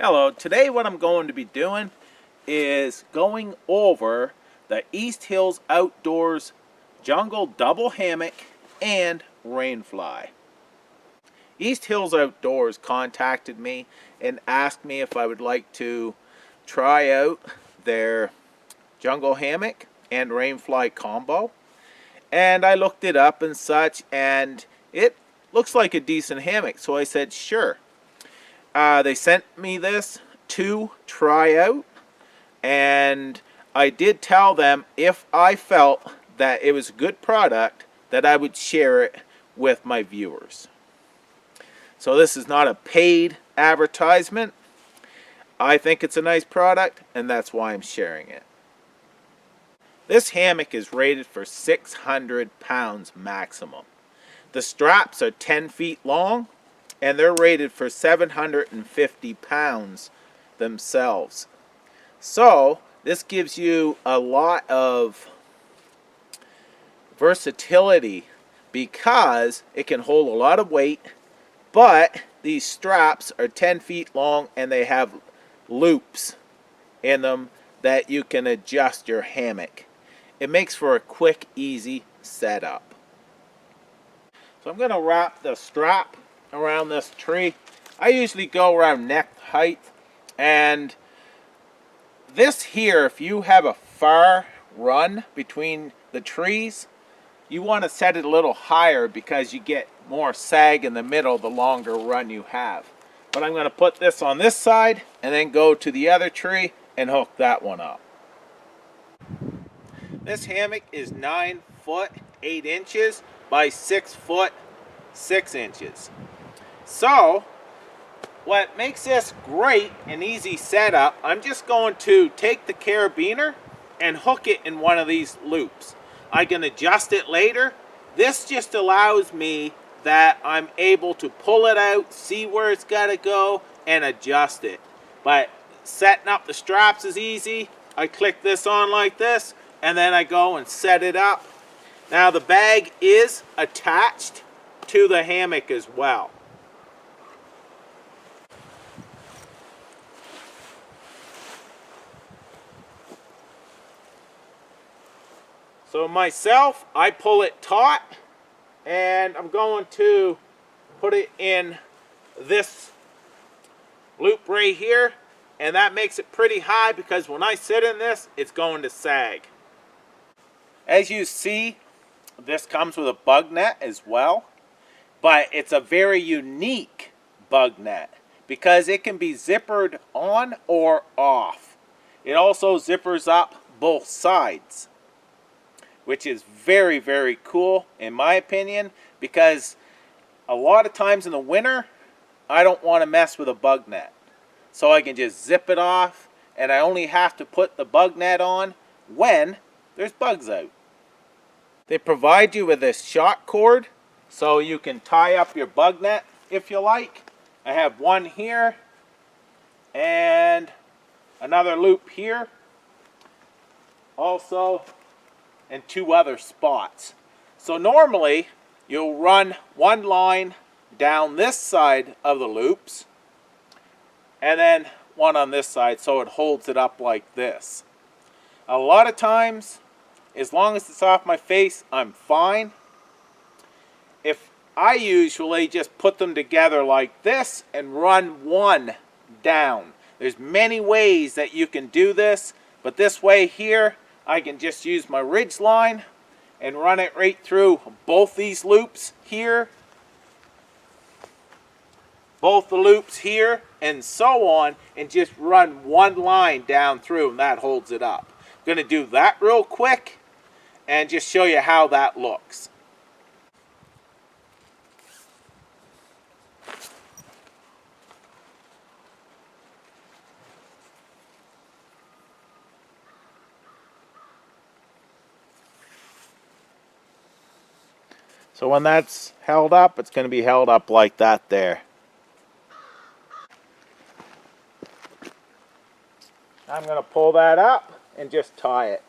Hello, today what I'm going to be doing is going over the EastHills Outdoors Jungle Double Hammock and Rainfly. EastHills Outdoors contacted me and asked me if I would like to try out their Jungle Hammock and Rainfly combo. And I looked it up and such, and it looks like a decent hammock, so I said sure. They sent me this to try out, and I did tell them if I felt that it was a good product that I would share it with my viewers. So this is not a paid advertisement. I think it's a nice product, and that's why I'm sharing it. This hammock is rated for 600 pounds maximum. The straps are 10 feet long, and they're rated for 750 pounds themselves. So this gives you a lot of versatility because it can hold a lot of weight, but these straps are 10 feet long and they have loops in them that you can adjust your hammock. It makes for a quick, easy setup. So I'm going to wrap the strap around this tree. I usually go around neck height, and this here, if you have a far run between the trees, you want to set it a little higher because you get more sag in the middle the longer run you have. But I'm going to put this on this side and then go to the other tree and hook that one up. This hammock is 9 foot 8 inches by 6 foot 6 inches. So what makes this great and easy setup, I'm just going to take the carabiner and hook it in one of these loops. I can adjust it later. This just allows me that I'm able to pull it out, see where it's got to go, and adjust it. But setting up the straps is easy. I click this on like this, and then I go and set it up. Now the bag is attached to the hammock as well. So myself, I pull it taut, and I'm going to put it in this loop right here, and that makes it pretty high because when I sit in this, it's going to sag. As you see, this comes with a bug net as well, but it's a very unique bug net because it can be zippered on or off. It also zippers up both sides, which is very, very cool in my opinion, because a lot of times in the winter, I don't want to mess with a bug net. So I can just zip it off, and I only have to put the bug net on when there's bugs out. They provide you with this shock cord, so you can tie up your bug net if you like. I have one here, and another loop here. Also, and two other spots. So normally you'll run one line down this side of the loops and then one on this side, so it holds it up like this. A lot of times, as long as it's off my face, I'm fine. If I usually just put them together like this and run one down. There's many ways that you can do this, but this way here I can just use my ridge line and run it right through both these loops here, both the loops here, and so on, and just run one line down through, and that holds it up. I'm going to do that real quick and just show you how that looks. So when that's held up, it's going to be held up like that there. I'm going to pull that up and just tie it.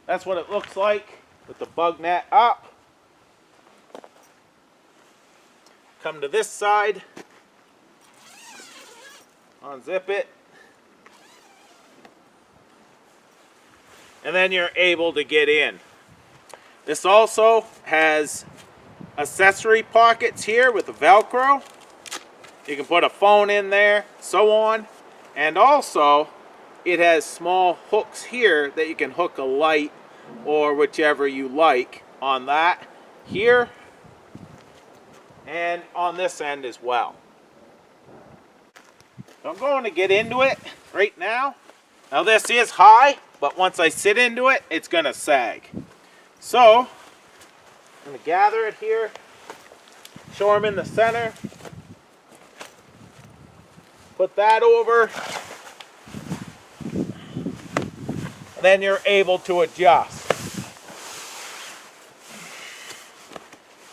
That's what it looks like with the bug net up. come to this side, unzip it, and then you're able to get in. This also has accessory pockets here with the Velcro. You can put a phone in there, so on. And also, it has small hooks here that you can hook a light or whichever you like on that here and on this end as well. So I'm going to get into it right now. Now this is high, but once I sit into it, it's going to sag. So, I'm going to gather it here, show them in the center, put that over, and then you're able to adjust.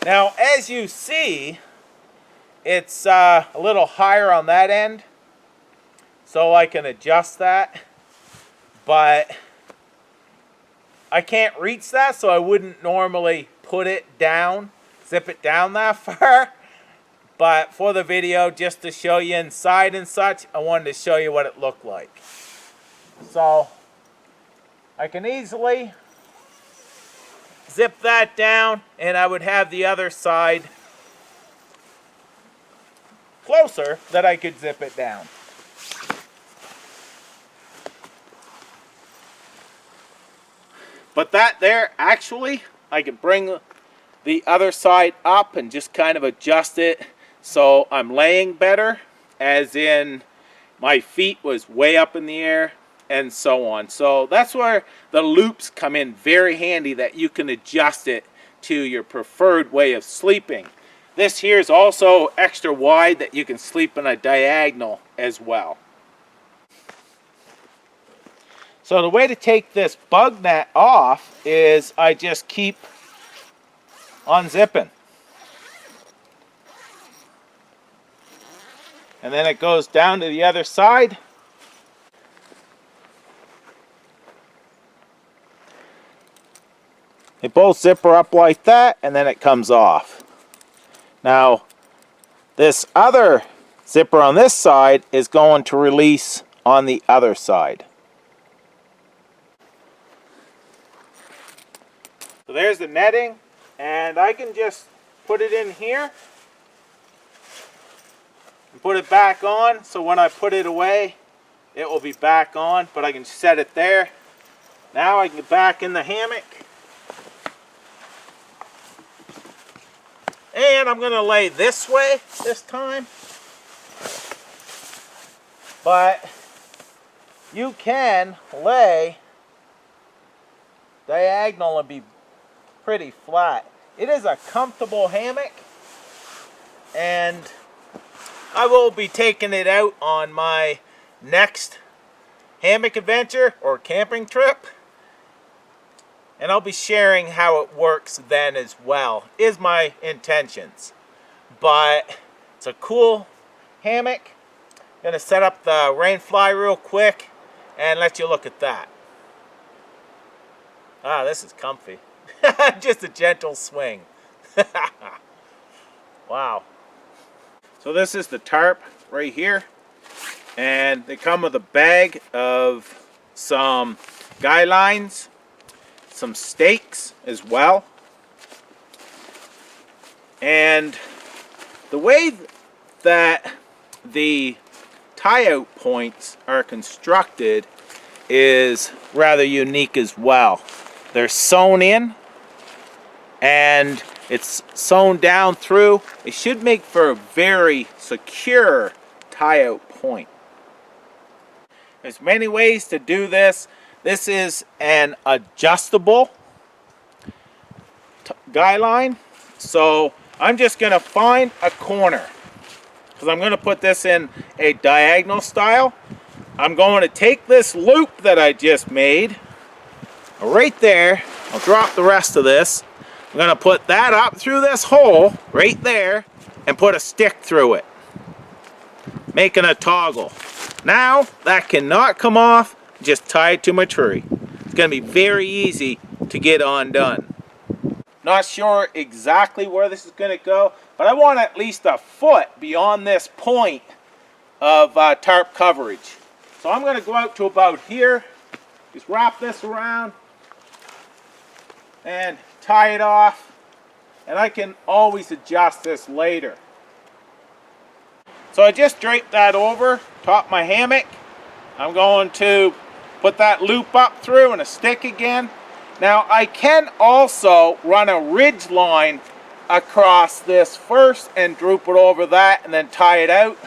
Now, as you see, it's a little higher on that end, so I can adjust that, but I can't reach that, so I wouldn't normally put it down, zip it down that far. But for the video, just to show you inside and such, I wanted to show you what it looked like. So I can easily zip that down, and I would have the other side closer that I could zip it down. But that there, actually, I can bring the other side up and just kind of adjust it so I'm laying better, as in my feet was way up in the air and so on. So that's where the loops come in very handy, that you can adjust it to your preferred way of sleeping. This here is also extra wide that you can sleep in a diagonal as well. So the way to take this bug net off is I just keep unzipping. And then it goes down to the other side. They both zipper up like that, and then it comes off. Now, this other zipper on this side is going to release on the other side. So there's the netting, and I can just put it in here and put it back on, so when I put it away it will be back on, but I can set it there. Now I can get back in the hammock, and I'm going to lay this way this time, but you can lay diagonal and be pretty flat. It is a comfortable hammock, and I will be taking it out on my next hammock adventure or camping trip, and I'll be sharing how it works then as well, is my intentions. But it's a cool hammock. I'm going to set up the rain fly real quick and let you look at that. Ah, this is comfy. Just a gentle swing. Wow. So this is the tarp right here, and they come with a bag of some guy lines, some stakes as well, and the way that the tie-out points are constructed is rather unique as well. They're sewn in, and it's sewn down through. It should make for a very secure tie-out point. There's many ways to do this. This is an adjustable guy line. So I'm just going to find a corner, because I'm going to put this in a diagonal style. I'm going to take this loop that I just made right there. I'll drop the rest of this. I'm going to put that up through this hole right there and put a stick through it, making a toggle. Now that cannot come off, just tie it to my tree. It's going to be very easy to get undone. Not sure exactly where this is going to go, but but I want at least a foot beyond this point of tarp coverage. So I'm going to go out to about here, just wrap this around and tie it off, and I can always adjust this later. So I just draped that over top my hammock. I'm going to put that loop up through and a stick again. Now I can also run a ridge line across this first and droop it over that and then tie it out.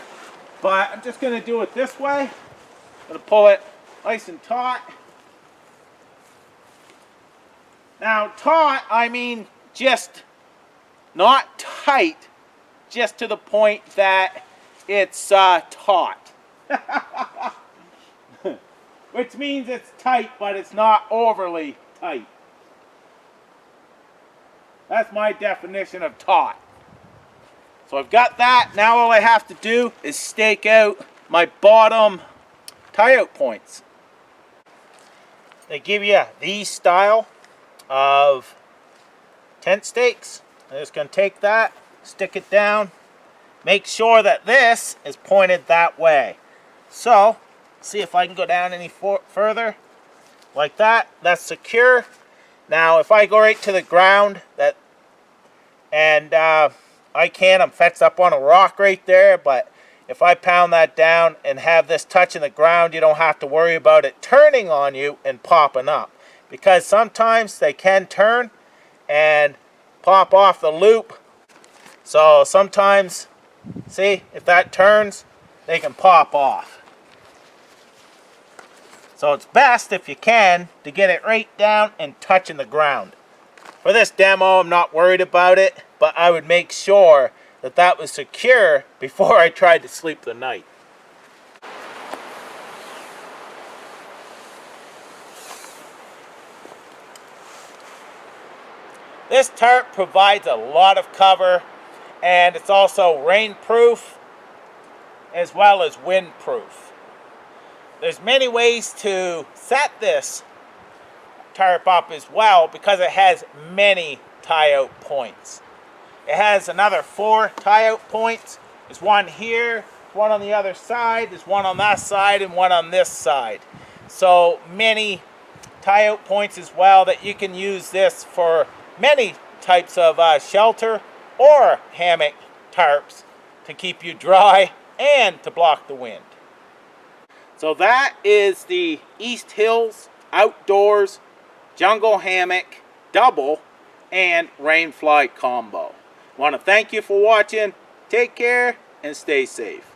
But I'm just going to do it this way. I'm going to pull it nice and taut. Now taut, I mean just not tight, just to the point that it's taut. Which means it's tight, but it's not overly tight. That's my definition of taut. So I've got that. Now all I have to do is stake out my bottom tie-out points. They give you these style of tent stakes. I'm just going to take that, stick it down. Make sure that this is pointed that way. So, see if I can go down any further. Like that. That's secure. Now, if I go right to the ground, I'm fetched up on a rock right there, but if I pound that down and have this touching the ground, you don't have to worry about it turning on you and popping up. Because sometimes they can turn and pop off the loop. So sometimes, see, if that turns, they can pop off. So it's best, if you can, to get it right down and touching the ground. For this demo, I'm not worried about it, but I would make sure that that was secure before I tried to sleep the night. This tarp provides a lot of cover, and it's also rainproof as well as windproof. There's many ways to set this tarp up as well, because it has many tie-out points. It has another 4 tie-out points. There's one here, one on the other side, there's one on that side, and one on this side. So many tie-out points as well, that you can use this for many types of shelter or hammock tarps to keep you dry and to block the wind. So that is the EastHills Outdoors Jungle Hammock Double and Rainfly Combo. I want to thank you for watching. Take care and stay safe.